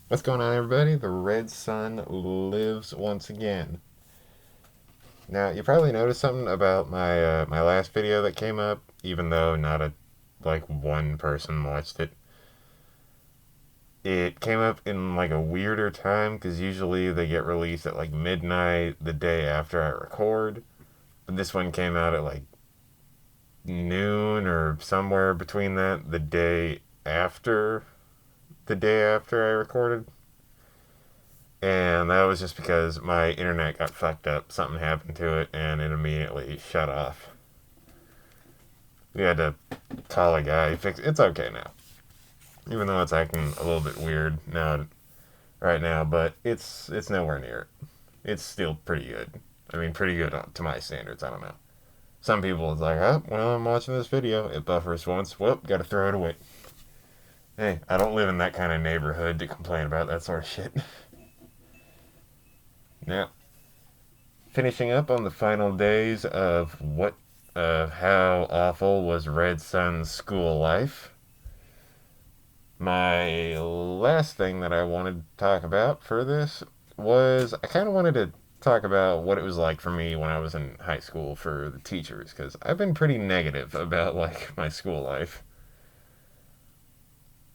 What's going on, everybody? The Red Sun lives once again. Now, you probably noticed something about my last video that came up, even though not a like one person watched it. It came up in like a weirder time because usually they get released at like midnight the day after I record, but this one came out at like noon or somewhere between that after the day after I recorded. And that was just because my internet got fucked up. Something happened to it, and it immediately shut off. We had to call a guy. It's okay now, even though it's acting a little bit weird now, right now. But it's nowhere near it. It's still pretty good. I mean, pretty good to my standards. I don't know. Some people it's like, oh, well, I'm watching this video. It buffers once. Whoop, gotta throw it away. Hey, I don't live in that kind of neighborhood to complain about that sort of shit. Now, finishing up on the final days of how awful was RedSon's school life. My last thing that I wanted to talk about for this was I kind of wanted to talk about what it was like for me when I was in high school for the teachers, because I've been pretty negative about like my school life.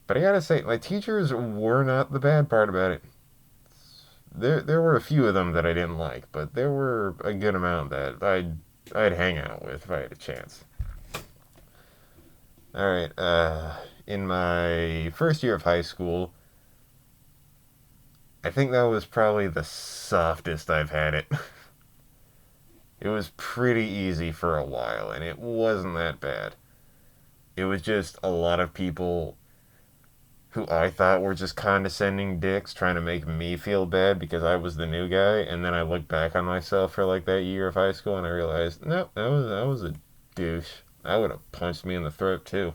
But I gotta say, my teachers were not the bad part about it. There were a few of them that I didn't like, but there were a good amount that I'd hang out with if I had a chance. All right. In my first year of high school, I think that was probably the softest I've had it. It was pretty easy for a while, and it wasn't that bad. It was just a lot of people who I thought were just condescending dicks trying to make me feel bad because I was the new guy, and then I looked back on myself for like that year of high school and I realized, no, that was a douche. I would have punched me in the throat too.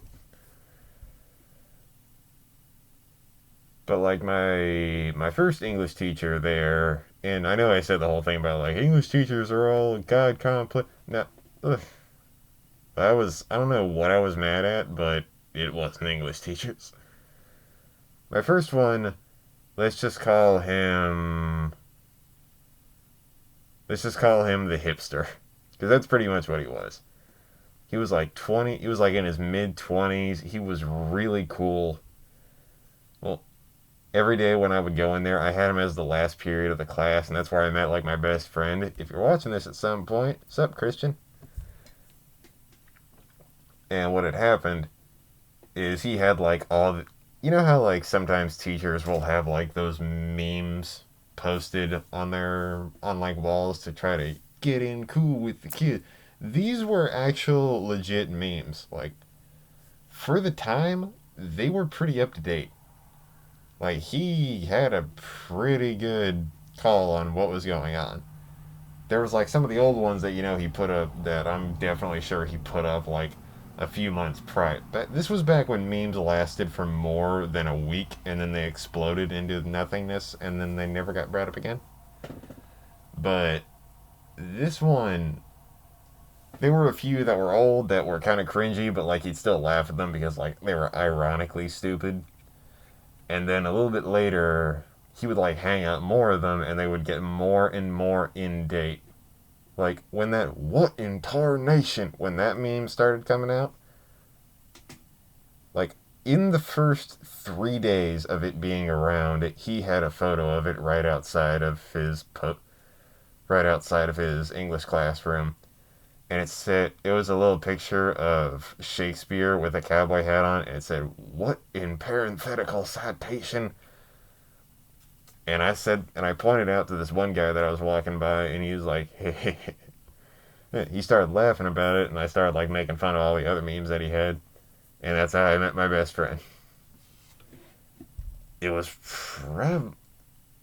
But like my first English teacher there, and I know I said the whole thing about like English teachers are all God complex. No, ugh, I don't know what I was mad at, but it wasn't English teachers. My first one, let's just call him let's just call him the hipster, because that's pretty much what he was. He was like 20. He was like in his mid 20s. He was really cool. Well, every day when I would go in there, I had him as the last period of the class, and that's where I met like my best friend. If you're watching this at some point, what's up, Christian? And what had happened is he had like you know how like sometimes teachers will have like those memes posted on like walls to try to get in cool with the kid. These were actual legit memes. Like for the time, they were pretty up to date. Like he had a pretty good call on what was going on. There was like some of the old ones that he put up that I'm definitely sure he put up like a few months prior. But this was back when memes lasted for more than a week and then they exploded into nothingness and then they never got brought up again. But this one, there were a few that were old that were kind of cringy, but like you'd still laugh at them because like they were ironically stupid. And then a little bit later, he would like hang out more of them and they would get more and more in date. Like when that what in tarnation when that meme started coming out, like in the first 3 days of it being around, he had a photo of it right outside of his English classroom, and it was a little picture of Shakespeare with a cowboy hat on, and it said "What in parenthetical citation." And I pointed out to this one guy that I was walking by, and he was like, "Hey." He started laughing about it, and I started like making fun of all the other memes that he had, and that's how I met my best friend. It was,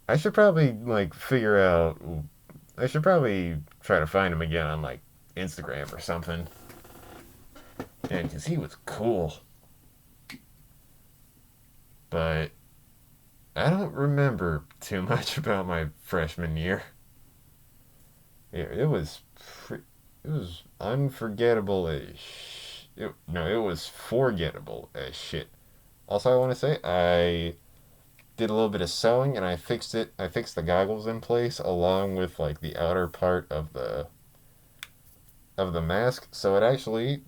I should probably like figure out. I should probably try to find him again on like Instagram or something, and because he was cool, but I don't remember too much about my freshman year. It was unforgettable as no, it was forgettable as shit. Also, I want to say did a little bit of sewing, and I fixed it. I fixed the goggles in place along with like the outer part of the mask, so it actually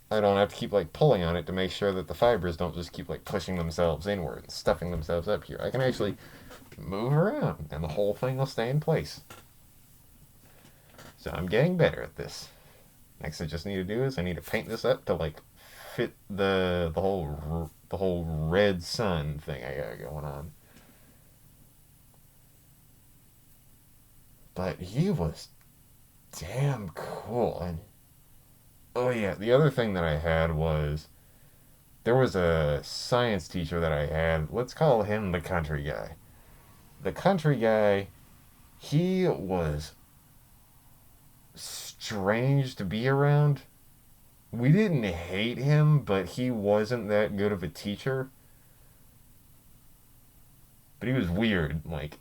I don't have to keep like pulling on it to make sure that the fibers don't just keep like pushing themselves inward and stuffing themselves up here. I can actually move around, and the whole thing will stay in place. So I'm getting better at this. Next, I just need to do is I need to paint this up to like fit the whole RedSon thing I got going on. But he was damn cool. And oh yeah, the other thing that I had was there was a science teacher that I had. Let's call him the country guy. The country guy, he was strange to be around. We didn't hate him, but he wasn't that good of a teacher. But he was weird. Like,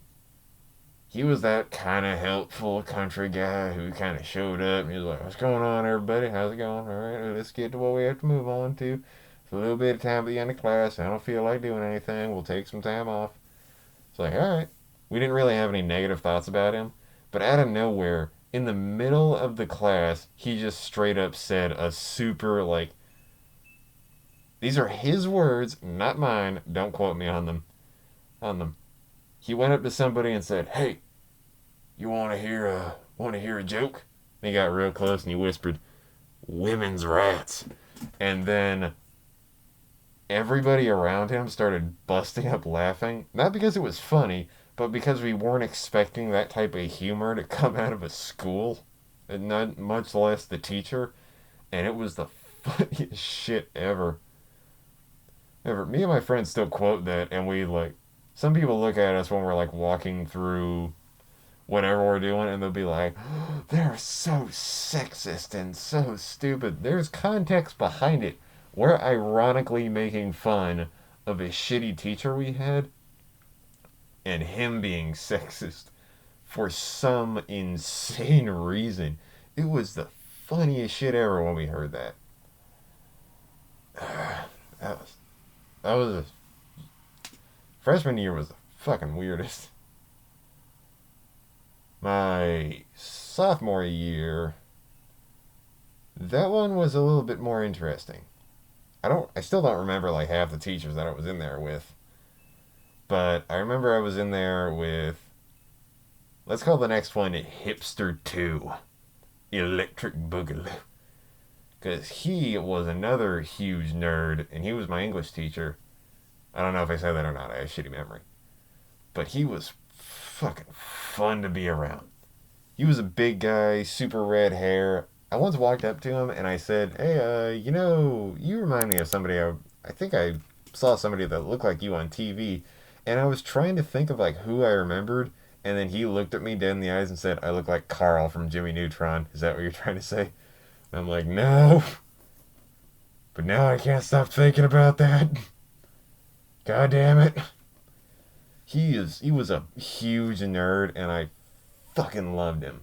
he was that kind of helpful country guy who kind of showed up and he was like, "What's going on, everybody? How's it going? All right, let's get to what we have to move on to. It's a little bit of time at the end of class. I don't feel like doing anything. We'll take some time off." It's like, all right. We didn't really have any negative thoughts about him, but out of nowhere, in the middle of the class, he just straight up said a super, like, these are his words, not mine. Don't quote me on them. On them. He went up to somebody and said, "Hey, you want to hear a joke?" And he got real close and he whispered, "Women's rats." And then everybody around him started busting up laughing. Not because it was funny, but because we weren't expecting that type of humor to come out of a school, and not much less the teacher. And it was the funniest shit ever. Ever. Me and my friends still quote that, and we like. Some people look at us when we're like walking through whatever we're doing, and they'll be like, "Oh, they're so sexist and so stupid." There's context behind it. We're ironically making fun of a shitty teacher we had and him being sexist for some insane reason. It was the funniest shit ever when we heard that. That was that was a, freshman year was the fucking weirdest. My sophomore year, that one was a little bit more interesting. I still don't remember like half the teachers that I was in there with, but I remember I was in there with, let's call the next one Hipster 2, Electric Boogaloo. Because he was another huge nerd, and he was my English teacher. I don't know if I said that or not, I have shitty memory. But he was fucking fun to be around. He was a big guy, super red hair. I once walked up to him and I said, "Hey, you remind me of somebody. I think I saw somebody that looked like you on TV." And I was trying to think of like who I remembered, and then he looked at me dead in the eyes and said, "I look like Carl from Jimmy Neutron." Is that what you're trying to say? And I'm like, "No." But now I can't stop thinking about that. God damn it. He was a huge nerd, and I fucking loved him.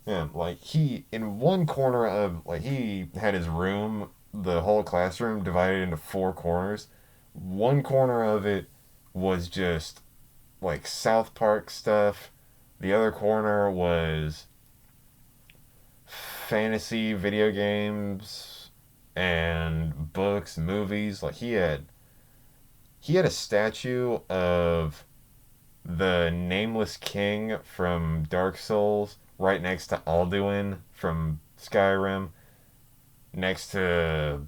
Yeah, like he in one corner of like he had his room, the whole classroom divided into four corners. One corner of it was just like South Park stuff. The other corner was fantasy video games and books, movies. Like he had a statue of the nameless king from Dark Souls right next to Alduin from Skyrim, next to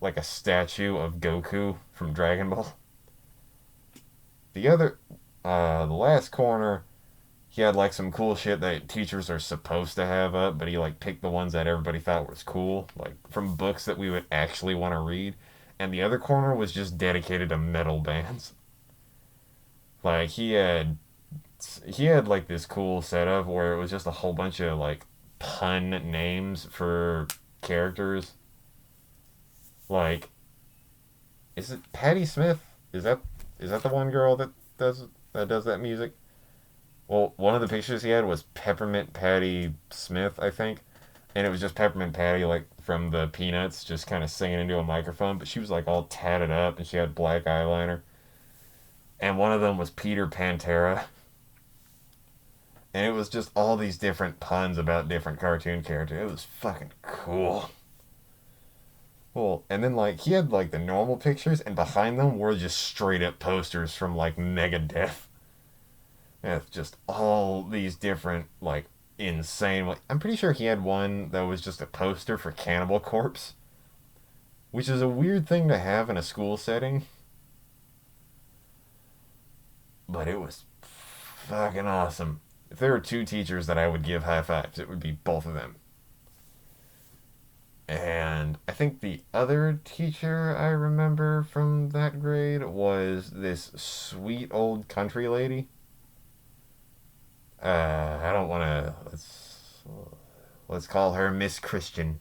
like a statue of Goku from Dragon Ball. The other, the last corner, he had like some cool shit that teachers are supposed to have up, but he like picked the ones that everybody thought was cool, like from books that we would actually want to read. And the other corner was just dedicated to metal bands. Like he had like this cool setup where it was just a whole bunch of like pun names for characters. Like, is it Patti Smith? Is that the one girl that does that music? Well, one of the pictures he had was Peppermint Patty Smith, I think, and it was just Peppermint Patty like from the Peanuts, just kind of singing into a microphone. But she was like all tatted up and she had black eyeliner. and one of them was Peter Pantera. And it was just all these different puns about different cartoon characters. It was fucking cool. Well, and then like he had like the normal pictures, and behind them were just straight up posters from like Megadeth. And it's just all these different like insane. Like I'm pretty sure he had one that was just a poster for Cannibal Corpse, which is a weird thing to have in a school setting. But it was fucking awesome. If there were two teachers that I would give high fives, it would be both of them. And I think the other teacher I remember from that grade was this sweet old country lady. I don't want to. Let's call her Miss Christian,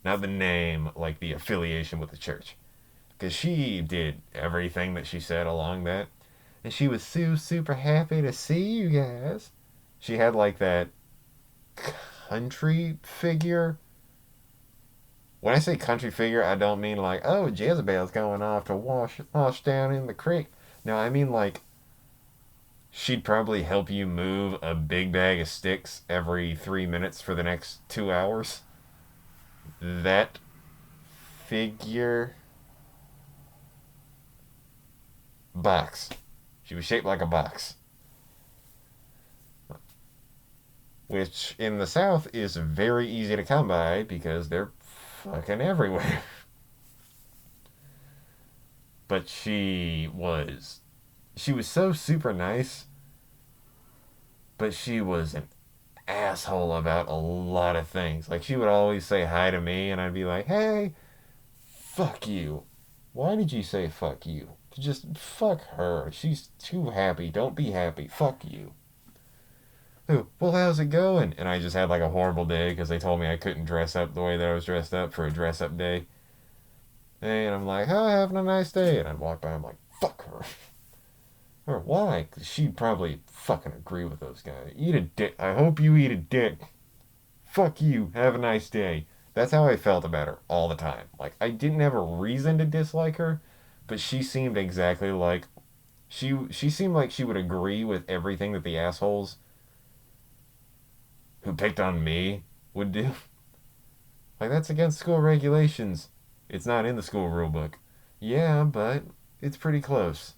not the name, like the affiliation with the church, because she did everything that she said along that, and she was so super happy to see you guys. She had like that country figure. When I say country figure, I don't mean like, oh, Jezebel's going off to wash down in the creek. No, I mean like she'd probably help you move a big bag of sticks every 3 minutes for the next 2 hours. That figure box. She was shaped like a box. Which in the South is very easy to come by because they're fucking everywhere. But she was so super nice, but she was an asshole about a lot of things. Like she would always say hi to me and I'd be like, "Hey, fuck you. Why did you say fuck you? Just fuck her. She's too happy. Don't be happy. Fuck you." "Oh, well, how's it going?" And I just had like a horrible day because they told me I couldn't dress up the way that I was dressed up for a dress up day. And I'm like, "Oh, having a nice day." And I'd walk by, I'm like, "Fuck her." Or why? Because she'd probably fucking agree with those guys. Eat a dick. I hope you eat a dick. Fuck you. Have a nice day. That's how I felt about her all the time. Like, I didn't have a reason to dislike her, but she seemed exactly like. She seemed like she would agree with everything that the assholes who picked on me would do. Like, that's against school regulations. It's not in the school rule book. Yeah, but it's pretty close.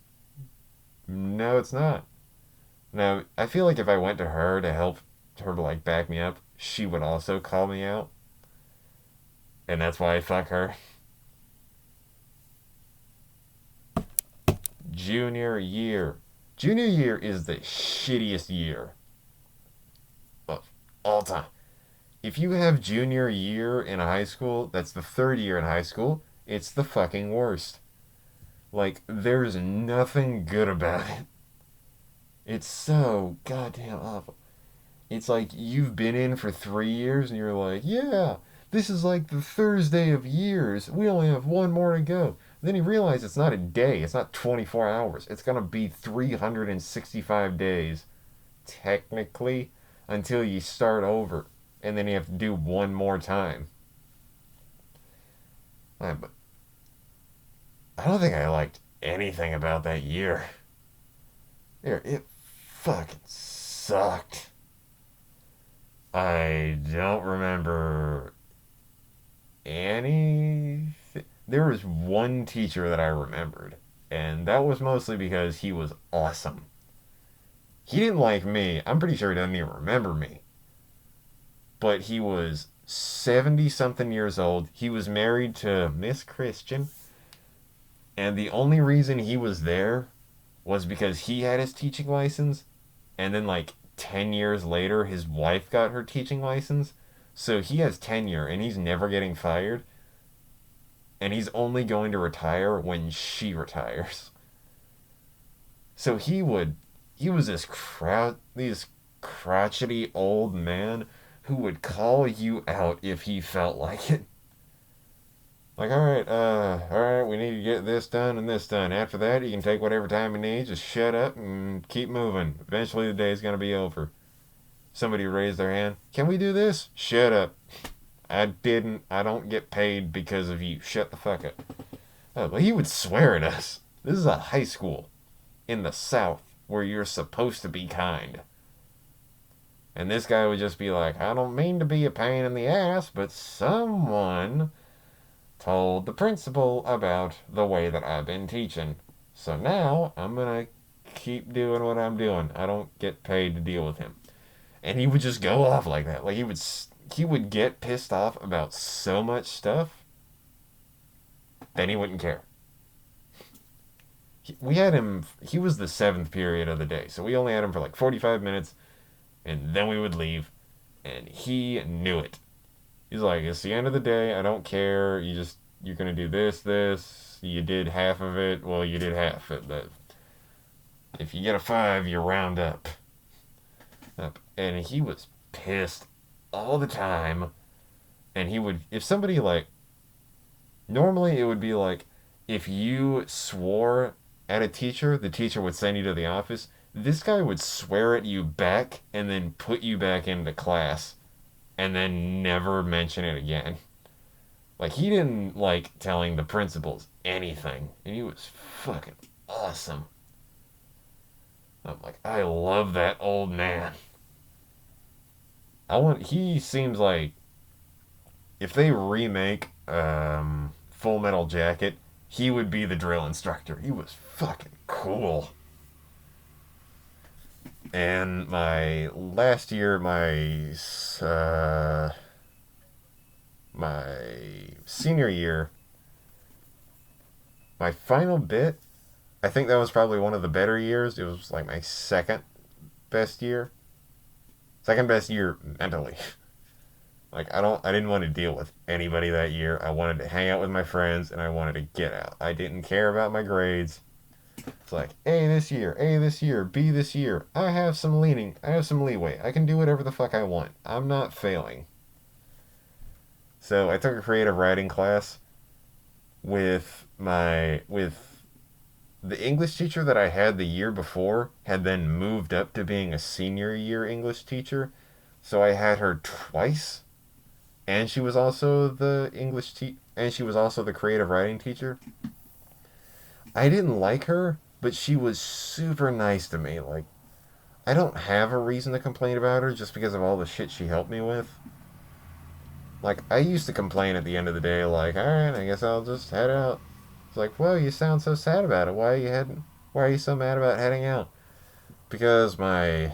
No, it's not. Now, I feel like if I went to her to help her to like back me up, she would also call me out. And that's why I fuck her. Junior year. Junior year is the shittiest year of all time. If you have junior year in high school, that's the third year in high school, it's the fucking worst. Like, there's nothing good about it. It's so goddamn awful. It's like you've been in for 3 years and you're like, yeah, this is like the Thursday of years. We only have one more to go. Then you realize it's not a day, it's not 24 hours. It's going to be 365 days, technically, until you start over. And then you have to do one more time. But I don't think I liked anything about that year. It fucking sucked. I don't remember any. There was one teacher that I remembered, and that was mostly because he was awesome. He didn't like me. I'm pretty sure he doesn't even remember me. But he was 70 something years old. He was married to Miss Christian, and the only reason he was there was because he had his teaching license, and then like 10 years later, his wife got her teaching license. So he has tenure and he's never getting fired. And he's only going to retire when she retires. So he was this crotchety old man who would call you out if he felt like it. Like, all right, we need to get this done and this done. After that, you can take whatever time you need. Just shut up and keep moving. Eventually, the day's gonna be over. Somebody raised their hand. Can we do this? Shut up. I didn't. I don't get paid because of you. Shut the fuck up. Oh, but he would swear at us. This is a high school. in the South where you're supposed to be kind. And this guy would just be like, I don't mean to be a pain in the ass, but someone told the principal about the way that I've been teaching. So now I'm going to keep doing what I'm doing. I don't get paid to deal with him. And he would just go off like that. Like he would get pissed off about so much stuff, then he wouldn't care. We had him, he was the seventh period of the day. So we only had him for like 45 minutes, and then we would leave. And he knew it. He's like, it's the end of the day. I don't care. You're going to do this. You did half of it. Well, you did half of it. If you get a 5, you round up. And he was pissed all the time. And he would, if somebody like, normally it would be like, if you swore at a teacher, the teacher would send you to the office. This guy would swear at you back and then put you back into class and then never mention it again. Like, he didn't like telling the principals anything. And he was fucking awesome. I'm like, I love that old man. He seems like, if they remake Full Metal Jacket, he would be the drill instructor. He was fucking cool. And my last year, my senior year, my final bit, I think that was probably one of the better years. It was like my second best year mentally. Like, I didn't want to deal with anybody that year. I wanted to hang out with my friends, and I wanted to get out. I didn't care about my grades. It's like, A this year, B this year. I have some leeway. I can do whatever the fuck I want. I'm not failing. So I took a creative writing class with the English teacher that I had the year before had then moved up to being a senior year English teacher. So I had her twice. And she was also the and she was also the creative writing teacher. I didn't like her, but she was super nice to me. Like, I don't have a reason to complain about her just because of all the shit she helped me with. Like, I used to complain at the end of the day, like, alright, I guess I'll just head out. It's like, well, you sound so sad about it. Why are you so mad about heading out? Because my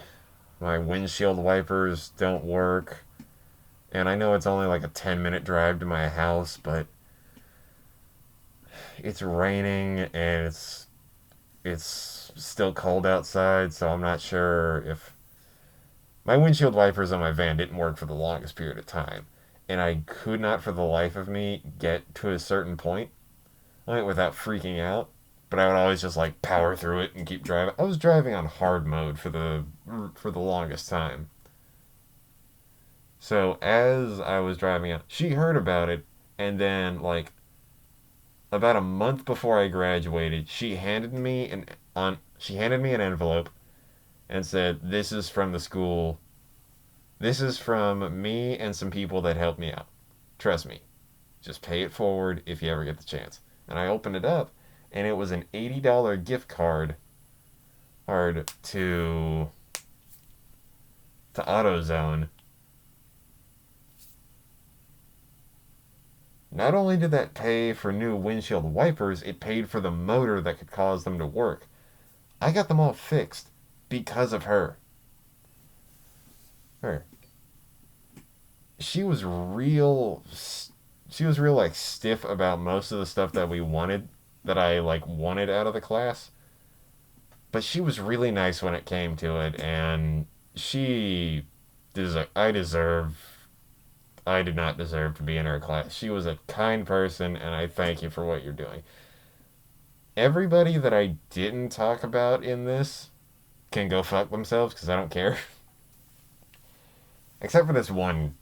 windshield wipers don't work. And I know it's only like a 10-minute drive to my house, but it's raining and it's still cold outside, so I'm not sure if my windshield wipers on my van didn't work for the longest period of time. And I could not for the life of me get to a certain point like, without freaking out. But I would always just like power through it and keep driving. I was driving on hard mode for the longest time. So as I was driving out, she heard about it, and then like about a month before I graduated, she handed me an envelope and said, "This is from the school. This is from me and some people that helped me out. Trust me. Just pay it forward if you ever get the chance." And I opened it up, and it was an $80 gift card to AutoZone. Not only did that pay for new windshield wipers, it paid for the motor that could cause them to work. I got them all fixed because of her. She was real like stiff about most of the stuff that I like wanted out of the class. But she was really nice when it came to it, and I did not deserve to be in her class. She was a kind person, and I thank you for what you're doing. Everybody that I didn't talk about in this can go fuck themselves, because I don't care. Except for this one.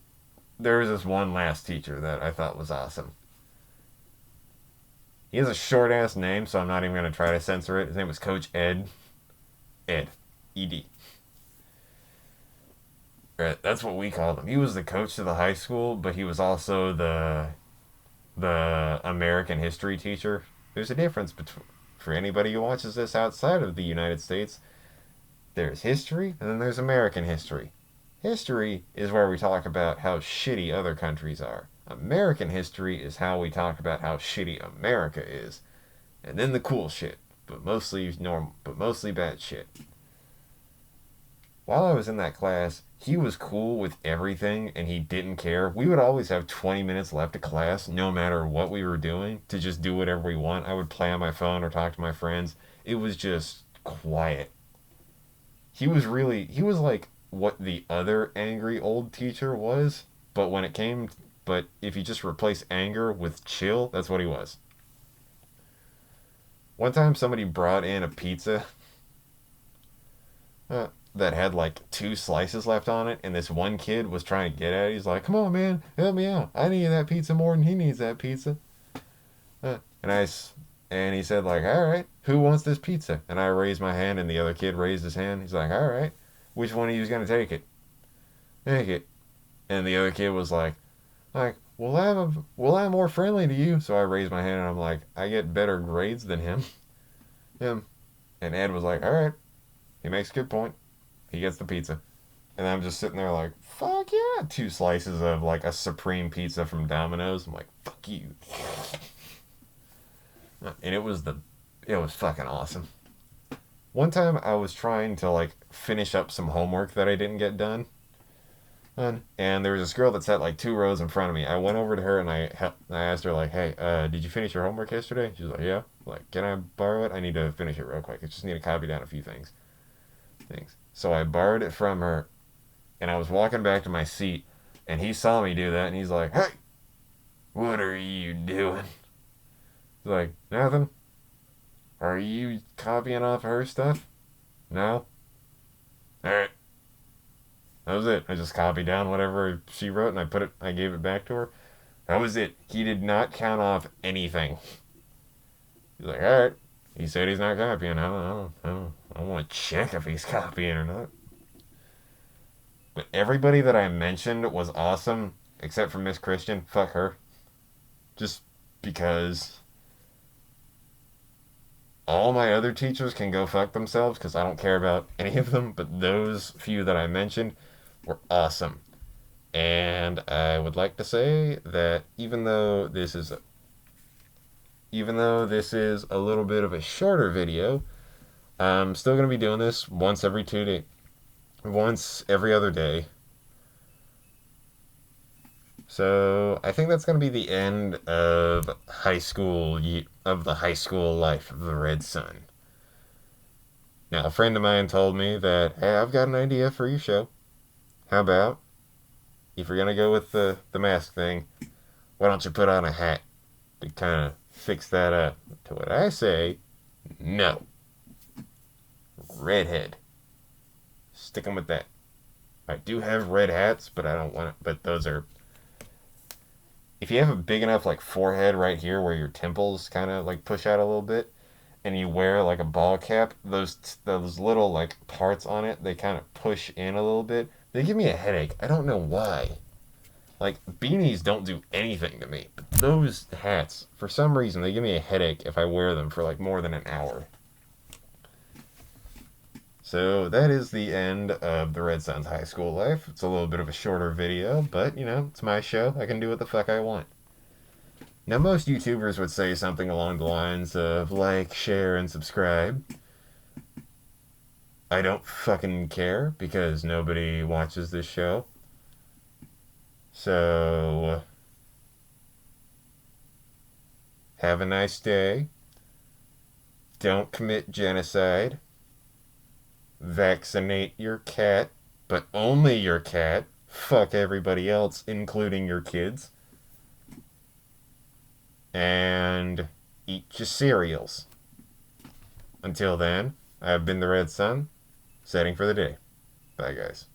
There was this one last teacher that I thought was awesome. He has a short-ass name, so I'm not even going to try to censor it. His name was Coach Ed. Ed. E-D. That's what we called him. He was the coach to the high school, but he was also the American history teacher. There's a difference for anybody who watches this outside of the United States, there's history and then there's American history. History is where we talk about how shitty other countries are. American history is how we talk about how shitty America is. And then the cool shit, but mostly bad shit. While I was in that class, he was cool with everything and he didn't care. We would always have 20 minutes left of class, no matter what we were doing, to just do whatever we want. I would play on my phone or talk to my friends. It was just quiet. He was like what the other angry old teacher was, but if you just replace anger with chill, that's what he was. One time somebody brought in a pizza that had like 2 slices left on it, and this one kid was trying to get at it. He's like, "Come on, man, help me out. I need that pizza more than he needs that pizza." Uh, and I and he said like, "All right, who wants this pizza?" And I raised my hand, and the other kid raised his hand. He's like, "All right, which one of you is gonna take it? Take it." And the other kid was like, well, I'm more friendly to you. So I raised my hand, and I'm like, I get better grades than him. Him. And Ed was like, all right, he makes a good point. He gets the pizza. And I'm just sitting there like, fuck yeah. 2 slices of like a supreme pizza from Domino's. I'm like, fuck you. And it was fucking awesome. One time I was trying to like finish up some homework that I didn't get done. And there was this girl that sat like 2 rows in front of me. I went over to her and I asked her like, hey, did you finish your homework yesterday? She was like, yeah. I'm like, can I borrow it? I need to finish it real quick. I just need to copy down a few things. So I borrowed it from her, and I was walking back to my seat, and he saw me do that, and he's like, hey, what are you doing? He's like, nothing. Are you copying off her stuff? No? Alright. That was it. I just copied down whatever she wrote, and I gave it back to her. That was it. He did not count off anything. He's like, alright. He said he's not copying. I don't want to check if he's copying or not. But everybody that I mentioned was awesome, except for Miss Christian. Fuck her. Just because all my other teachers can go fuck themselves because I don't care about any of them, but those few that I mentioned were awesome. And I would like to say that even though this is a little bit of a shorter video, I'm still going to be doing this once every other day. So I think that's going to be the end of the high school life of the RedSon. Now, a friend of mine told me that, hey, I've got an idea for your show. How about, if you're going to go with the mask thing, why don't you put on a hat to kind of fix that up? To what I say, no. Redhead. Stick 'em with that. I do have red hats, but I don't want it. But those are... If you have a big enough, like, forehead right here where your temples kind of, like, push out a little bit, and you wear, like, a ball cap, those little, like, parts on it, they kind of push in a little bit. They give me a headache. I don't know why. Like, beanies don't do anything to me. But those hats, for some reason, they give me a headache if I wear them for, like, more than an hour. So that is the end of the RedSon's high school life. It's a little bit of a shorter video, but, you know, it's my show. I can do what the fuck I want. Now, most YouTubers would say something along the lines of like, share, and subscribe. I don't fucking care because nobody watches this show. So, have a nice day. Don't commit genocide. Vaccinate your cat, but only your cat. Fuck everybody else, including your kids. And eat your cereals. Until then, I've been the RedSon, setting for the day. Bye, guys.